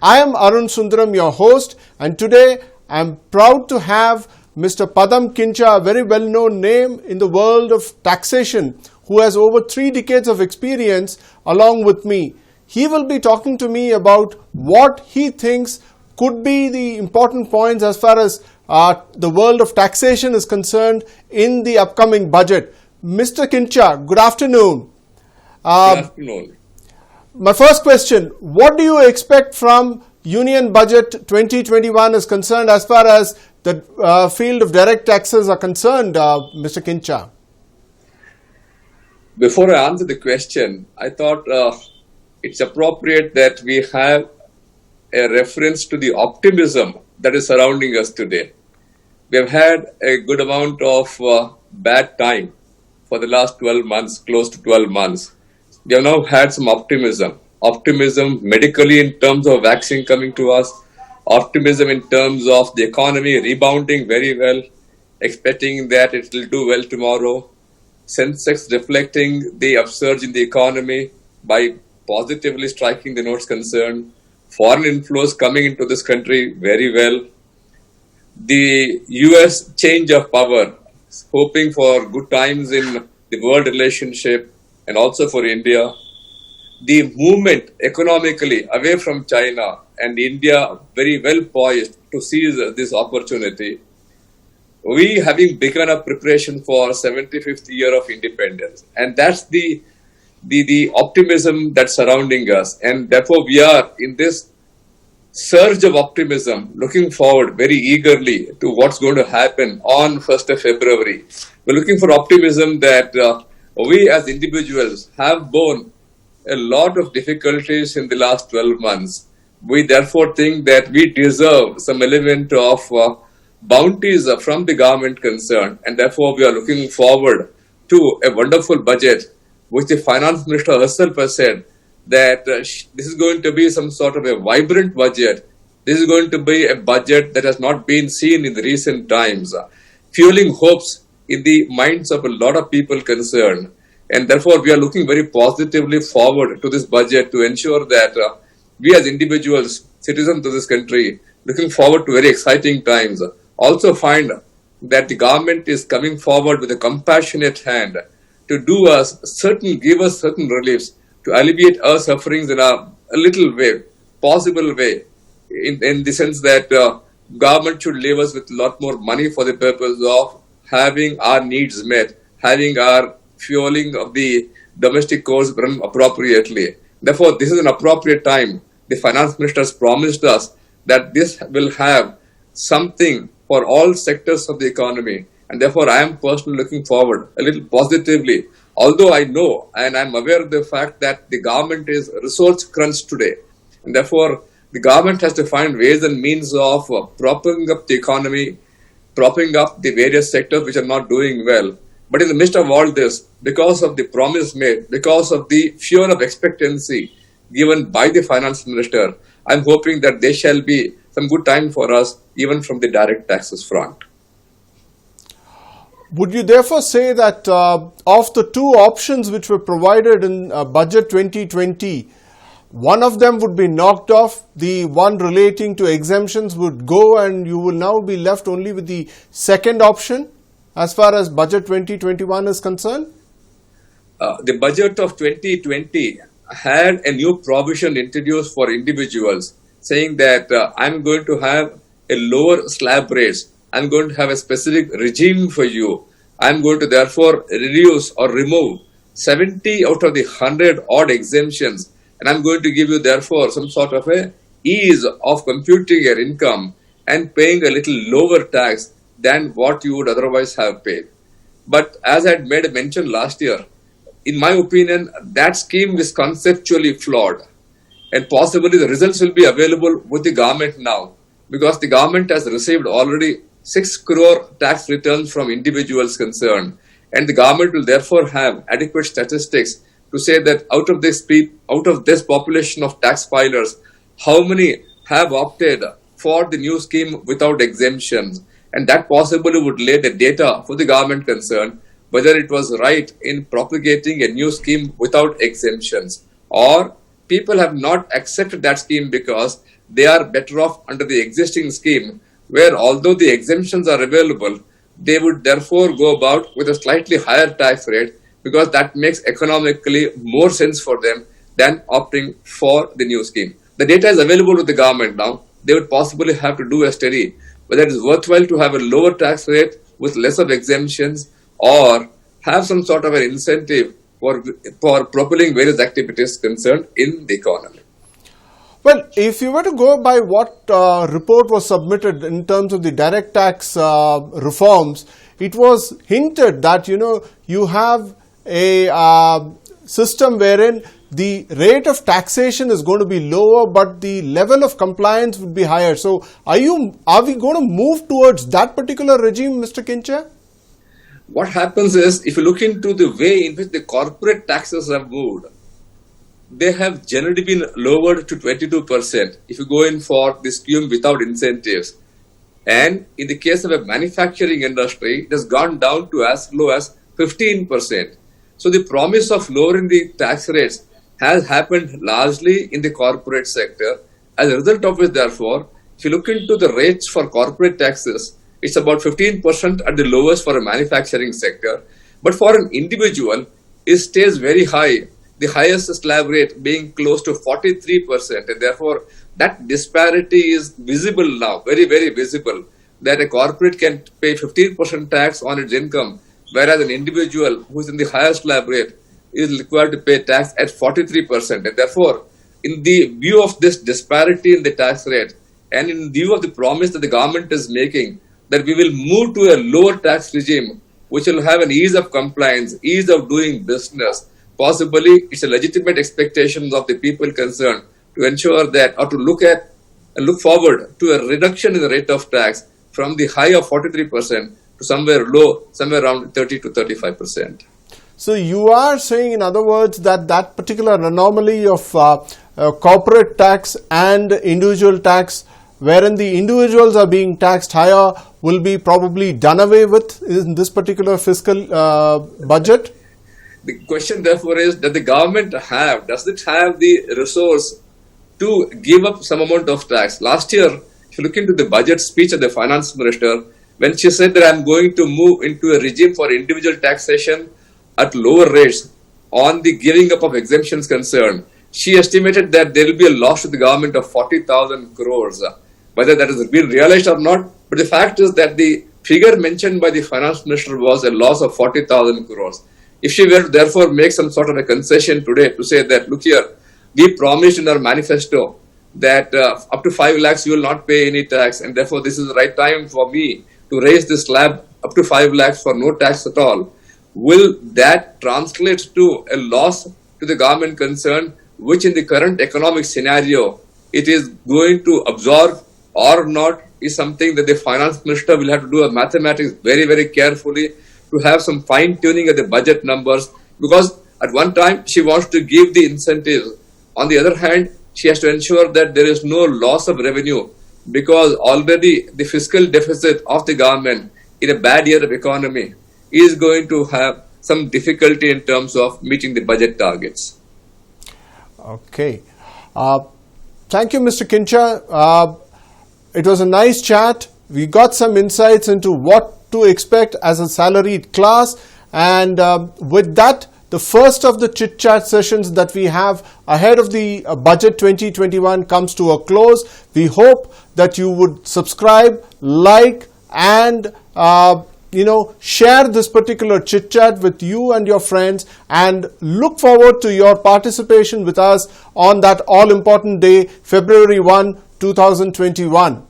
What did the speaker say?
I am Arun Sundaram, your host, and today I am proud to have Mr. Padam Khincha, a very well-known name in the world of taxation, who has over 3 decades of experience along with me. He will be talking to me about what he thinks could be the important points as far as the world of taxation is concerned in the upcoming budget. Mr. Khincha, good afternoon. Good afternoon. My first question, what do you expect from Union Budget 2021 is concerned as far as the field of direct taxes are concerned, Mr. Khincha? Before I answer the question, I thought it's appropriate that we have a reference to the optimism that is surrounding us today. We have had a good amount of bad time for the last 12 months, close to 12 months. We have now had some optimism medically in terms of vaccine coming to us, optimism in terms of the economy rebounding very well, expecting that it will do well tomorrow, Sensex reflecting the upsurge in the economy by positively striking the notes concerned, foreign inflows coming into this country very well, the US change of power, hoping for good times in the world relationship and also for India, the movement economically away from China and India very well poised to seize this opportunity. We having begun a preparation for 75th year of independence, and that's the optimism that's surrounding us, and therefore we are in this surge of optimism looking forward very eagerly to what's going to happen on 1st of February. We're looking for optimism that we as individuals have borne a lot of difficulties in the last 12 months. We therefore think that we deserve some element of bounties from the government concerned, and therefore we are looking forward to a wonderful budget, which the finance minister herself has said that this is going to be some sort of a vibrant budget. This is going to be a budget that has not been seen in the recent times, fueling hopes in the minds of a lot of people concerned. And therefore, we are looking very positively forward to this budget to ensure that we as individuals, citizens of this country, looking forward to very exciting times, also find that the government is coming forward with a compassionate hand to give us certain reliefs, to alleviate our sufferings in a little way, possible way, in the sense that government should leave us with a lot more money for the purpose of having our needs met, having our fueling of the domestic course run appropriately. Therefore, this is an appropriate time. The finance minister has promised us that this will have something for all sectors of the economy. And therefore, I am personally looking forward a little positively. Although I know and I am aware of the fact that the government is resource crunched today. And therefore, the government has to find ways and means of propping up the economy, propping up the various sectors which are not doing well. But in the midst of all this, because of the promise made, because of the fuel of expectancy given by the finance minister, I'm hoping that there shall be some good time for us, even from the direct taxes front. Would you therefore say that of the 2 options which were provided in Budget 2020, one of them would be knocked off, the one relating to exemptions would go, and you will now be left only with the second option as far as Budget 2021 is concerned? The budget of 2020 had a new provision introduced for individuals, saying that I'm going to have a lower slab rates. I'm going to have a specific regime for you. I'm going to therefore reduce or remove 70 out of the 100 odd exemptions. And I'm going to give you therefore some sort of a ease of computing your income and paying a little lower tax than what you would otherwise have paid. But as I had made a mention last year, in my opinion, that scheme is conceptually flawed. And possibly the results will be available with the government now, because the government has received already 6 crore tax returns from individuals concerned. And the government will therefore have adequate statistics to say that out of this population of tax filers, how many have opted for the new scheme without exemptions. And that possibly would lay the data for the government concerned, whether it was right in propagating a new scheme without exemptions, or people have not accepted that scheme because they are better off under the existing scheme, where although the exemptions are available, they would therefore go about with a slightly higher tax rate because that makes economically more sense for them than opting for the new scheme. The data is available with the government now. They would possibly have to do a study whether it is worthwhile to have a lower tax rate with less of exemptions or have some sort of an incentive for propelling various activities concerned in the economy. Well, if you were to go by what report was submitted in terms of the direct tax reforms, it was hinted that, you have a system wherein the rate of taxation is going to be lower, but the level of compliance would be higher. So, are we going to move towards that particular regime, Mr. Khincha? What happens is, if you look into the way in which the corporate taxes have moved, they have generally been lowered to 22% if you go in for the scheme without incentives. And in the case of a manufacturing industry, it has gone down to as low as 15%. So the promise of lowering the tax rates has happened largely in the corporate sector. As a result of which, therefore, if you look into the rates for corporate taxes, it's about 15% at the lowest for a manufacturing sector. But for an individual, it stays very high, the highest slab rate being close to 43%. And therefore, that disparity is visible now, very, very visible, that a corporate can pay 15% tax on its income, whereas an individual who is in the highest slab rate is required to pay tax at 43%. And therefore, in the view of this disparity in the tax rate and in view of the promise that the government is making that we will move to a lower tax regime which will have an ease of compliance, ease of doing business, possibly it's a legitimate expectation of the people concerned to ensure that or to look at and look forward to a reduction in the rate of tax from the high of 43% to somewhere low, somewhere around 30 to 35%. So you are saying, in other words, that that particular anomaly of corporate tax and individual tax, wherein the individuals are being taxed higher, will be probably done away with in this particular fiscal budget? The question, therefore, is that the government does it have the resource to give up some amount of tax? Last year, if you look into the budget speech of the finance minister, when she said that I'm going to move into a regime for individual taxation at lower rates on the giving up of exemptions concerned, she estimated that there will be a loss to the government of 40,000 crores. Whether that has been realized or not, but the fact is that the figure mentioned by the finance minister was a loss of 40,000 crores. If she were to therefore make some sort of a concession today to say that, look here, we promised in our manifesto that up to 5 lakhs you will not pay any tax, and therefore this is the right time for me to raise this slab up to 5 lakhs for no tax at all. Will that translate to a loss to the government concerned, which in the current economic scenario it is going to absorb or not, is something that the finance minister will have to do a mathematics very, very carefully to have some fine-tuning of the budget numbers, because at one time she wants to give the incentives. On the other hand, she has to ensure that there is no loss of revenue, because already the fiscal deficit of the government in a bad year of economy is going to have some difficulty in terms of meeting the budget targets. Okay. Thank you, Mr. Khincha. It was a nice chat. We got some insights into what to expect as a salaried class, and with that, the first of the chit-chat sessions that we have ahead of the budget 2021 comes to a close. We hope that you would subscribe, like, and share this particular chit-chat with you and your friends, and look forward to your participation with us on that all-important day, February 1, 2021.